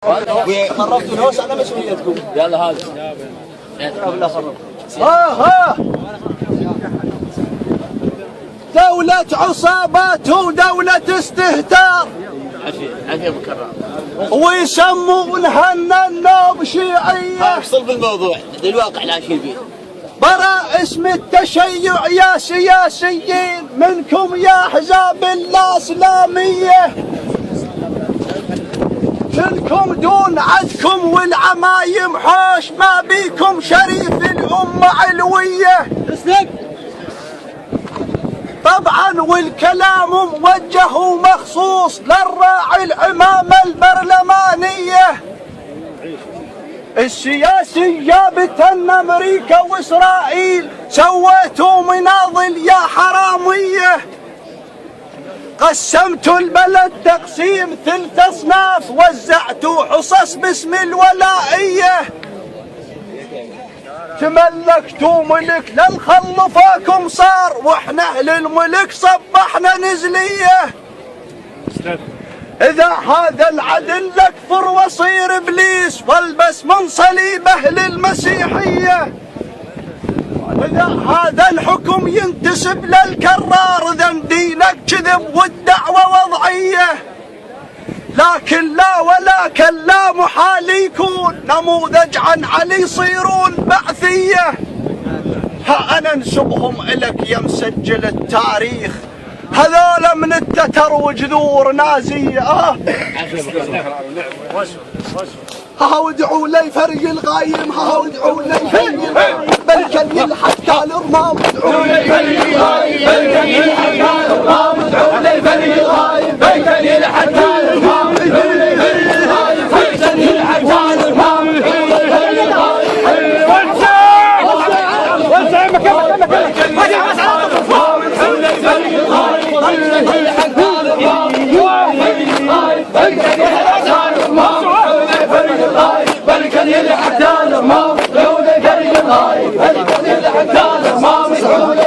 وخربتوا الهوس على مسؤوليتكم. يلا هذا لا خرب. ها دولة عصابات ودولة استهتار عفيف مكرر ويسمونها النوب شيعية. افصل بالموضوع الواقع اللي عايشين فيه. برا اسم التشيع يا سياسيين منكم يا احزاب الاسلاميه، منكم دون عدكم والعمايم حوش، ما بيكم شريف الامه علويه. طبعا والكلام موجه ومخصوص للراعي العمامه البرلمانيه. السياسي جابت ان امريكا واسرائيل سويتوا مناضل يا حراميه، قسمتوا البلد تقسيم ثلث اصناف، وزعتوا حصص باسم الولائيه، تملكتوا ملك للخلفاكم صار، واحنا اهل الملك صبحنا نزليه. إذا هذا العدل لكفر وصير إبليس، والبس من صليبه للمسيحية. إذا هذا الحكم ينتسب للكرار، إذا دينك كذب والدعوة وضعية. لكن لا ولكن لا محال يكون نموذج عن علي يصيرون بعثية. ها أنا انسبهم إلك يا مسجل التاريخ، هذول من التتر وجذور نازية. ها ودعوا لي فرج الغايم، ها ودعوا لي فرج الغايم، بل كان يلحق الارمام. ودعوا لي فرج الغايم، بل كان يلحق الارمام. ودعوا لي فرج الغايم، بل كان يلحق الارمام. ودعوا لي فرج الغايم، بل كان يلحق الارمام. يلحق الارمام، لو ذكر الغايب، هل يلحق الارمام.